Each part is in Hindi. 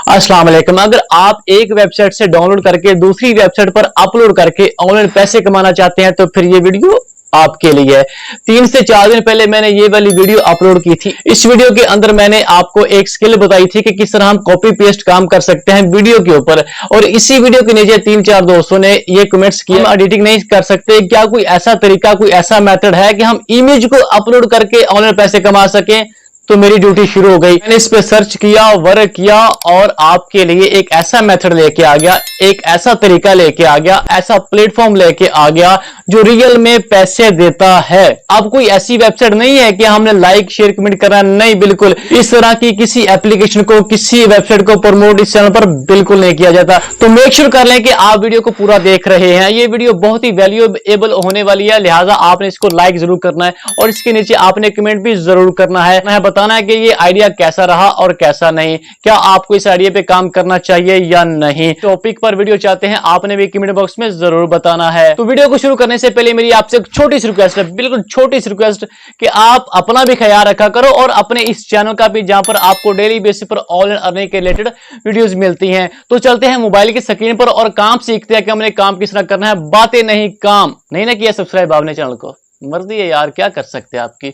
अस्सलाम वालेकुम। अगर आप एक वेबसाइट से डाउनलोड करके दूसरी वेबसाइट पर अपलोड करके ऑनलाइन पैसे कमाना चाहते हैं तो फिर ये वीडियो आपके लिए है। 3 से 4 दिन पहले मैंने ये वाली वीडियो अपलोड की थी। इस वीडियो के अंदर मैंने आपको एक स्किल बताई थी कि किस तरह हम कॉपी पेस्ट काम कर सकते हैं वीडियो के ऊपर, और इसी वीडियो के नीचे 3-4 दोस्तों ने ये कमेंट्स किए, हम एडिटिंग नहीं कर सकते, क्या कोई ऐसा तरीका, कोई ऐसा मेथड है कि हम इमेज को अपलोड करके ऑनलाइन पैसे कमा सकें। तो मेरी ड्यूटी शुरू हो गई। मैंने इस पे सर्च किया, वर्क किया और आपके लिए एक ऐसा मेथड लेके आ गया, एक ऐसा तरीका लेके आ गया, ऐसा प्लेटफॉर्म लेके आ गया जो रियल में पैसे देता है। अब कोई ऐसी वेबसाइट नहीं है कि हमने लाइक शेयर कमेंट करना, नहीं, बिल्कुल इस तरह की किसी एप्लीकेशन को, किसी वेबसाइट को प्रमोट इस चैनल पर बिल्कुल नहीं किया जाता। तो मेक श्योर कर लें कि आप वीडियो को पूरा देख रहे हैं। ये वीडियो बहुत ही वैल्यूएबल होने वाली है, लिहाजा आपने इसको लाइक जरूर करना है और इसके नीचे आपने कमेंट भी जरूर करना है, बताना है कि ये आइडिया कैसा रहा और कैसा नहीं, क्या आपको इस आइडिया पे काम करना चाहिए या नहीं, टॉपिक पर वीडियो चाहते हैं आपने भी कमेंट बॉक्स में जरूर बताना है। तो वीडियो को शुरू करने से पहले मेरी आपसे एक छोटी सी रिक्वेस्ट है, बिल्कुल छोटी सी रिक्वेस्ट, कि आप अपना भी ख्याल रखा करो और अपने इस चैनल का भी, जहां पर आपको डेली बेसिस पर ऑनलाइन अर्निंग के रिलेटेड वीडियोस मिलती हैं। तो चलते हैं मोबाइल की स्क्रीन पर और काम सीखते हैं कि हमने काम किस तरह करना है। बातें नहीं, काम नहीं ना किया सब्सक्राइब आपने चैनल को, मर्जी है यार, क्या कर सकते हैं आपकी,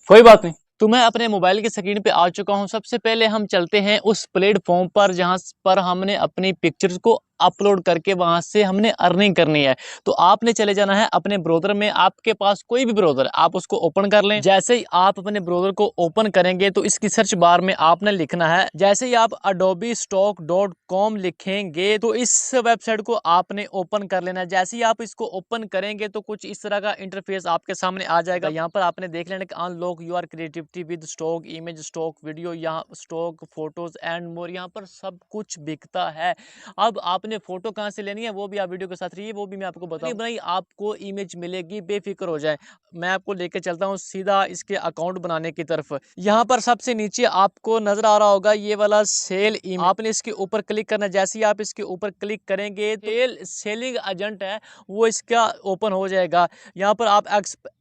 कोई बात नहीं। तो मैं अपने मोबाइल की स्क्रीन पे आ चुका हूं। सबसे पहले हम चलते हैं उस प्लेटफॉर्म पर जहां पर हमने अपनी पिक्चर्स को अपलोड करके वहां से हमने अर्निंग करनी है। तो आपने चले जाना है अपने ब्राउज़र में, आपके पास कोई भी ब्राउज़र आप उसको ओपन कर लें। जैसे ही आप अपने ब्राउज़र को ओपन करेंगे तो इसकी सर्च बार में आपने लिखना है, जैसे ही आप adobestock.com लिखेंगे तो इस वेबसाइट को आपने ओपन कर लेना है। जैसे ही आप इसको ओपन करेंगे तो कुछ इस तरह का इंटरफेस आपके सामने आ जाएगा। यहाँ पर आपने देख लेना कि unlock your creativity with stock image, stock video, यहाँ स्टॉक फोटोज एंड मोर, यहाँ पर सब कुछ बिकता है। अब आपने फोटो कहां से लेनी है वो भी आप वीडियो के साथ रहिए, वो भी मैं आपको बताऊं। भाई आपको इमेज मिलेगी, बेफिक्र हो जाए। मैं आपको लेके चलता हूं सीधा इसके अकाउंट बनाने की तरफ। यहाँ पर सबसे नीचे आपको नजर आ रहा होगा ये वाला सेल इमेज, आपने इसके ऊपर क्लिक करना। जैसे ही आप इसके ऊपर क्लिक करेंगे तो सेलिंग एजेंट है वो इसका ओपन हो जाएगा। यहाँ पर आप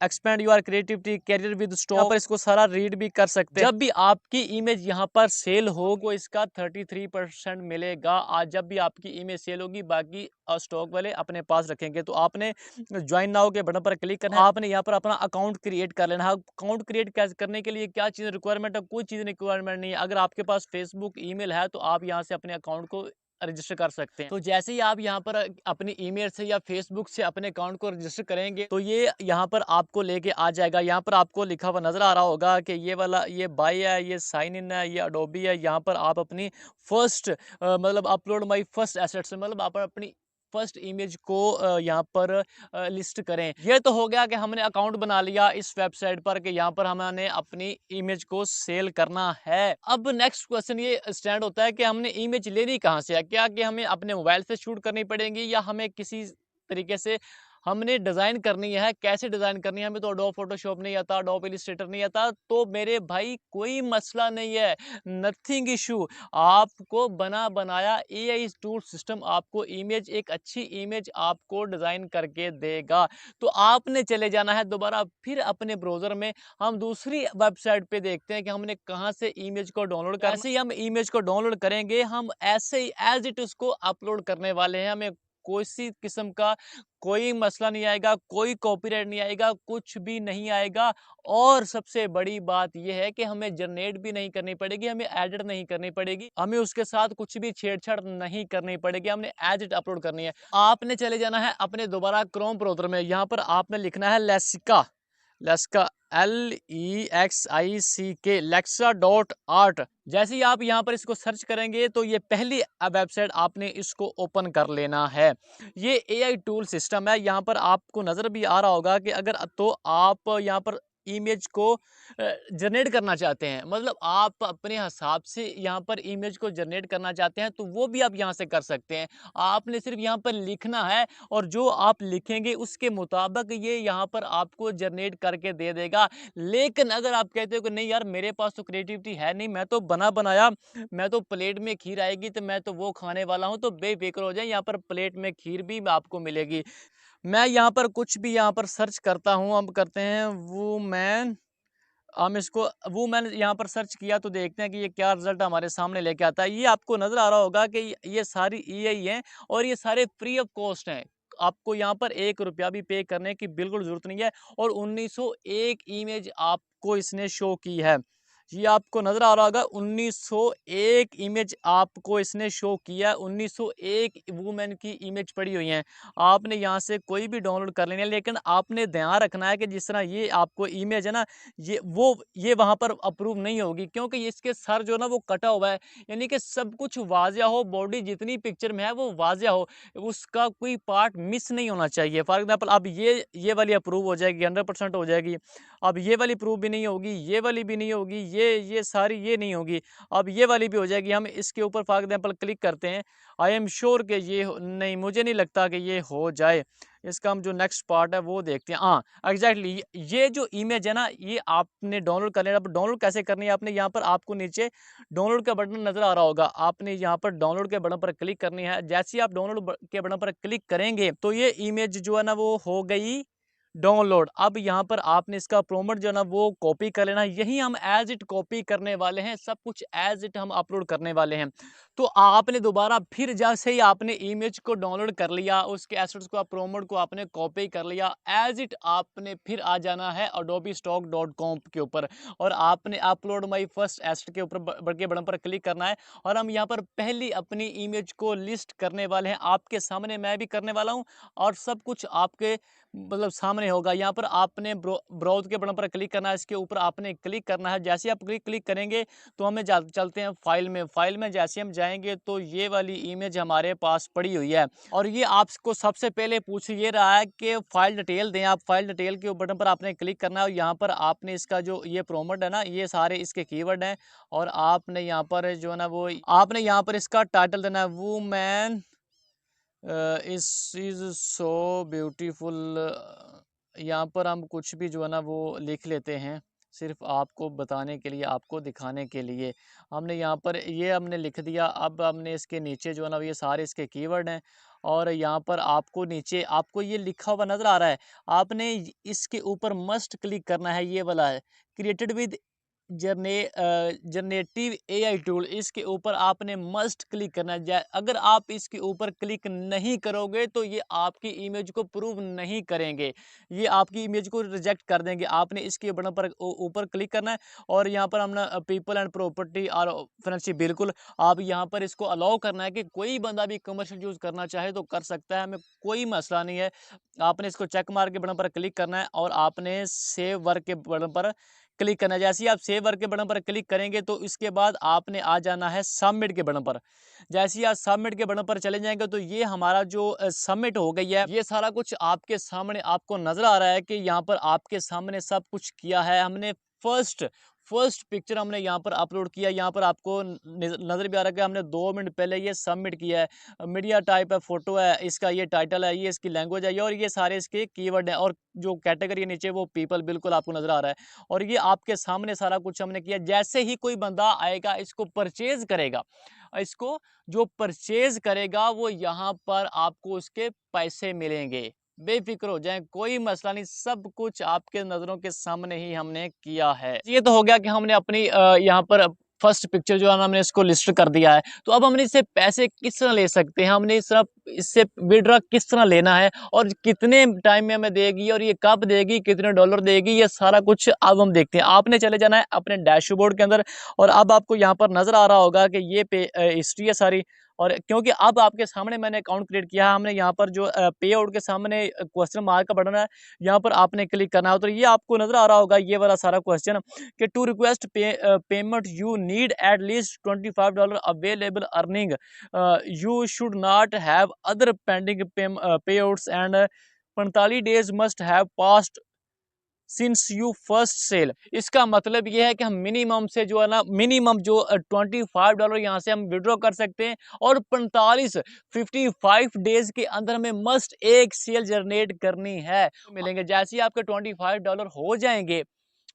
expand your creativity career with stock पर इसको सारा रीड भी कर सकते हैं। जब भी आपकी इमेज यहाँ पर सेल हो को इसका 33% मिलेगा। आज जब भी आपकी इमेज सेल होगी, बाकी स्टॉक वाले अपने पास रखेंगे। तो आपने ज्वाइन नाउ के बटन पर क्लिक करना है। आपने यहाँ पर अपना अकाउंट क्रिएट कर लेना है। अकाउंट क्रिएट करने के लिए क्या चीज़ रिक्वायरमेंट है? कोई चीज़ रिक्वायरमेंट नहीं है। अगर आपके पास फेसबुक ईमेल है तो आप यहाँ से अपने अकाउंट को रजिस्टर कर सकते हैं। तो जैसे ही आप यहाँ पर अपनी ईमेल से या फेसबुक से अपने अकाउंट को रजिस्टर करेंगे तो ये यहाँ पर आपको लेके आ जाएगा। यहाँ पर आपको लिखा हुआ नजर आ रहा होगा कि ये वाला, ये बाय है, ये साइन इन है, ये अडोबी है। यहाँ पर आप अपनी फर्स्ट मतलब अपलोड माई फर्स्ट एसेट्स, मतलब आप अपनी फर्स्ट इमेज को यहाँ पर लिस्ट करें। ये तो हो गया कि हमने अकाउंट बना लिया इस वेबसाइट पर कि यहाँ पर हमने अपनी इमेज को सेल करना है। अब नेक्स्ट क्वेश्चन ये स्टैंड होता है कि हमने इमेज लेनी कहाँ से है? क्या कि हमें अपने मोबाइल से शूट करनी पड़ेगी या हमें किसी तरीके से हमने डिज़ाइन करनी है? कैसे डिज़ाइन करनी है? हमें तो एडोब फोटोशॉप नहीं आता, एडोब इलस्ट्रेटर नहीं आता। तो मेरे भाई कोई मसला नहीं है, नथिंग इशू। आपको बना बनाया एआई टूल सिस्टम आपको इमेज, एक अच्छी इमेज आपको डिज़ाइन करके देगा। तो आपने चले जाना है दोबारा फिर अपने ब्राउज़र में। हम दूसरी वेबसाइट पे देखते हैं कि हमने कहाँ से इमेज को डाउनलोड करना है। ऐसे ही हम इमेज को डाउनलोड करेंगे, हम ऐसे ही एज इट उसको अपलोड करने वाले हैं। हमें कोई सी किस्म का कोई मसला नहीं आएगा, कोई कॉपीराइट नहीं आएगा, कुछ भी नहीं आएगा। और सबसे बड़ी बात यह है कि हमें जनरेट भी नहीं करनी पड़ेगी, हमें एडिट नहीं करनी पड़ेगी, हमें उसके साथ कुछ भी छेड़छाड़ नहीं करनी पड़ेगी, हमने एज इट अपलोड करनी है। आपने चले जाना है अपने दोबारा क्रोम ब्राउज़र में। यहाँ पर आपने लिखना है लेक्सिका, लेक्सिका LEXICK, लेक्सा.आर्ट। जैसे ही आप यहाँ पर इसको सर्च करेंगे तो ये पहली वेबसाइट आपने इसको ओपन कर लेना है। ये एआई टूल सिस्टम है। यहाँ पर आपको नज़र भी आ रहा होगा कि अगर तो आप यहाँ पर इमेज को जनरेट करना चाहते हैं, मतलब आप अपने हिसाब से यहाँ पर इमेज को जनरेट करना चाहते हैं तो वो भी आप यहाँ से कर सकते हैं। आपने सिर्फ यहाँ पर लिखना है और जो आप लिखेंगे उसके मुताबिक ये यहाँ पर आपको जनरेट करके दे देगा। लेकिन अगर आप कहते हो कि नहीं यार मेरे पास तो क्रिएटिविटी है नहीं, मैं तो बना बनाया, मैं तो प्लेट में खीर आएगी तो मैं तो वो खाने वाला हूँ, तो बेफिक्र हो जाए, यहाँ पर प्लेट में खीर भी आपको मिलेगी। मैं यहाँ पर कुछ भी यहाँ पर सर्च करता हूँ। अब करते हैं वुमेन हम इसको वो मैंने यहाँ पर सर्च किया तो देखते हैं कि ये क्या रिजल्ट हमारे सामने लेके आता है। ये आपको नज़र आ रहा होगा कि ये सारी ईआई हैं और ये सारे फ्री ऑफ कॉस्ट हैं। आपको यहाँ पर 1 रुपया भी पे करने की बिल्कुल ज़रूरत नहीं है और 1901 इमेज आपको इसने शो की है। ये आपको नज़र आ रहा होगा 1901 इमेज आपको इसने शो किया। 1901 वुमेन की इमेज पड़ी हुई हैं। आपने यहाँ से कोई भी डाउनलोड कर लेनी है, लेकिन आपने ध्यान रखना है कि जिस तरह ये आपको इमेज है ना, ये वहाँ पर अप्रूव नहीं होगी, क्योंकि इसके सर जो ना वो कटा हुआ है। यानी कि सब कुछ वाज़िया हो, बॉडी जितनी पिक्चर में है वो वाज़िया हो, उसका कोई पार्ट मिस नहीं होना चाहिए। फॉर एग्जांपल अब ये वाली अप्रूव हो जाएगी, 100% हो जाएगी। अब ये वाली प्रूव भी नहीं होगी, ये वाली भी नहीं होगी, ये सारी ये नहीं होगी। अब ये वाली भी हो जाएगी। हम इसके ऊपर फॉर एग्जांपल क्लिक करते हैं। आई एम श्योर कि नहीं, मुझे नहीं लगता कि ये हो जाए। इसका हम जो नेक्स्ट पार्ट है वो देखते हैं। हाँ, एग्जैक्टली ये जो इमेज है ना, ये आपने डाउनलोड कर लेना। अब डाउनलोड कैसे करनी है, आपने यहाँ पर आपको नीचे डाउनलोड का बटन नजर आ रहा होगा। आपने यहाँ पर डाउनलोड के बटन पर क्लिक करनी है। जैसे ही आप डाउनलोड के बटन पर क्लिक करेंगे तो ये इमेज जो है ना वो हो गई डाउनलोड। अब यहाँ पर आपने इसका प्रोमोट जो है ना वो कॉपी कर लेना। यही हम एज इट कॉपी करने वाले हैं, सब कुछ एज इट हम अपलोड करने वाले हैं। तो आपने दोबारा फिर जैसे ही आपने इमेज को डाउनलोड कर लिया, उसके एसेट्स को, प्रोमोट को आपने कॉपी कर लिया, एज इट आपने फिर आ जाना है adobestock.com के ऊपर और आपने अपलोड माई फर्स्ट एसेट के ऊपर बढ़ के बटन पर क्लिक करना है। और हम यहाँ पर पहली अपनी इमेज को लिस्ट करने वाले हैं। आपके सामने मैं भी करने वाला हूँ और सब कुछ आपके मतलब सामने होगा। यहाँ पर आपने ब्राउज के बटन पर क्लिक करना है, इसके ऊपर आपने क्लिक करना है। जैसे आप क्लिक करेंगे तो हमें चलते हैं फाइल में जैसे हम जाएंगे तो ये वाली इमेज हमारे पास पड़ी हुई है। और ये आपको सबसे पहले पूछ ये रहा है कि फाइल डिटेल दें। आप फाइल डिटेल के बटन पर आपने क्लिक करना है और यहाँ पर आपने इसका जो ये प्रोमोट है ना, ये सारे इसके कीवर्ड हैं और आपने यहाँ पर जो है ना वो आपने यहाँ पर इसका टाइटल देना है, वुमेन इज सो ब्यूटीफुल। यहाँ पर हम कुछ भी जो है ना वो लिख लेते हैं, सिर्फ आपको बताने के लिए, आपको दिखाने के लिए। हमने यहाँ पर ये हमने लिख दिया। अब हमने इसके नीचे जो है ना ये सारे इसके कीवर्ड हैं और यहाँ पर आपको नीचे आपको ये लिखा हुआ नज़र आ रहा है। आपने इसके ऊपर मस्ट क्लिक करना है, ये वाला है created with generative AI tool. इसके ऊपर आपने मस्ट क्लिक करना है। अगर आप इसके ऊपर क्लिक नहीं करोगे तो ये आपकी इमेज को प्रूव नहीं करेंगे, ये आपकी इमेज को रिजेक्ट कर देंगे। आपने इसके बटन पर ऊपर क्लिक करना है और यहाँ पर हमने पीपल एंड प्रॉपर्टी और फ्रेंडशिप, बिल्कुल आप यहाँ पर इसको अलाउ करना है कि कोई बंदा भी कमर्शियल यूज़ करना चाहे तो कर सकता है, हमें कोई मसला नहीं है। आपने इसको चेक मार के बटन पर क्लिक करना है और आपने सेव वर्क के बटन पर क्लिक करना है। जैसे ही आप सेव वर्क के बटन पर क्लिक करेंगे तो इसके बाद आपने आ जाना है सबमिट के बटन पर। जैसे ही आप सबमिट के बटन पर चले जाएंगे तो ये हमारा जो सबमिट हो गई है, ये सारा कुछ आपके सामने आपको नजर आ रहा है कि यहाँ पर आपके सामने सब कुछ किया है हमने। फर्स्ट पिक्चर हमने यहाँ पर अपलोड किया। यहाँ पर आपको नजर भी आ रहा है कि हमने 2 मिनट पहले ये सबमिट किया है। मीडिया टाइप है, फोटो है, इसका ये टाइटल है, ये इसकी लैंग्वेज है और ये सारे इसके कीवर्ड हैं और जो कैटेगरी नीचे वो पीपल बिल्कुल आपको नजर आ रहा है। और ये आपके सामने सारा कुछ हमने किया। जैसे ही कोई बंदा आएगा इसको परचेज करेगा, इसको जो परचेज करेगा वो यहाँ पर आपको उसके पैसे मिलेंगे। बेफिक्र हो जाएं, कोई मसला नहीं, सब कुछ आपके नज़रों के सामने ही हमने किया है। ये तो हो गया कि हमने अपनी यहाँ पर फर्स्ट पिक्चर जो है ना हमने इसको लिस्ट कर दिया है। तो अब हमने इससे पैसे किस तरह ले सकते हैं, हमने इससे विड्रॉ किस तरह लेना है और कितने टाइम में हमें देगी और ये कब देगी, कितने डॉलर देगी, ये सारा कुछ अब हम देखते हैं। आपने चले जाना है अपने डैशबोर्ड के अंदर और अब आपको यहाँ पर नजर आ रहा होगा कि ये पे हिस्ट्री है सारी। और क्योंकि अब आपके सामने मैंने अकाउंट क्रिएट किया है, हमने यहाँ पर जो पे आउट के सामने क्वेश्चन मार्क का बटन है, यहाँ पर आपने क्लिक करना है। तो ये आपको नजर आ रहा होगा ये वाला सारा क्वेश्चन कि to request payment you need at least $25 available earning, you should not have other pending payouts and 45 days must have past since you first sale. इसका मतलब ये है कि हम मिनिमम से जो है ना मिनिमम जो $25 यहाँ से हम विड्रॉ कर सकते हैं और 55 डेज के अंदर हमें मस्ट एक सेल जनरेट करनी है। तो मिलेंगे जैसे ही आपके $25 हो जाएंगे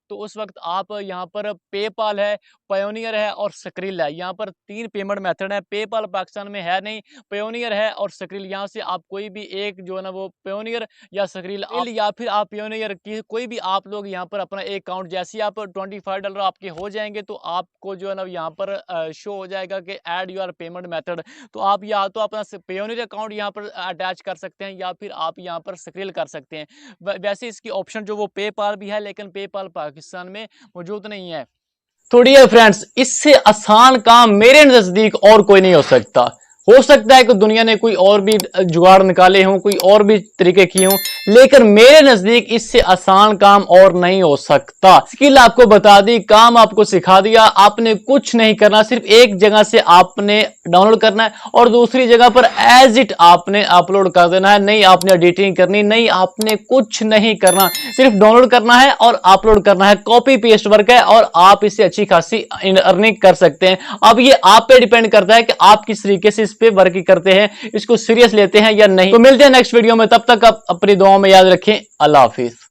तो उस वक्त आप यहाँ पर पेपाल है, पायोनियर है और स्क्रिल है। यहाँ पर 3 पेमेंट मेथड है। पेपाल पाकिस्तान में है नहीं, पायोनियर है और स्क्रिल। यहाँ से आप कोई भी एक जो है ना वो पायोनियर या स्क्रिल या फिर आप पायोनियर की कोई भी आप लोग यहाँ पर अपना एक अकाउंट, जैसे आप $25 आपके हो जाएंगे तो आपको जो है ना यहाँ पर शो हो जाएगा कि ऐड योर पेमेंट मेथड। तो आप या तो अपना पायोनियर अकाउंट यहाँ पर अटैच कर सकते हैं या फिर आप यहाँ पर स्क्रिल कर सकते हैं। वैसे इसकी ऑप्शन जो वो पेपाल भी है, लेकिन पेपाल पाकिस्तान में मौजूद नहीं है। तो डियर फ्रेंड्स, इससे आसान काम मेरे नजदीक और कोई नहीं हो सकता है कि दुनिया ने कोई और भी जुगाड़ निकाले हों, कोई और भी तरीके किए हों, लेकिन मेरे नजदीक इससे आसान काम और नहीं हो सकता। स्किल आपको बता दी, काम आपको सिखा दिया, आपने कुछ नहीं करना, सिर्फ एक जगह से आपने डाउनलोड करना है और दूसरी जगह पर एज इट आपने अपलोड कर देना है। नहीं आपने एडिटिंग करनी, नहीं आपने कुछ नहीं करना, सिर्फ डाउनलोड करना है और अपलोड करना है। कॉपी पेस्ट वर्क है और आप इससे अच्छी खासी अर्निंग कर सकते हैं। अब ये आप पे डिपेंड करता है कि आप किस तरीके से इस पे वर्क करते हैं, इसको सीरियस लेते हैं या नहीं। तो मिलते हैं नेक्स्ट वीडियो में, तब तक आप अपनी दुआओं में याद रखें। अल्लाह हाफिज।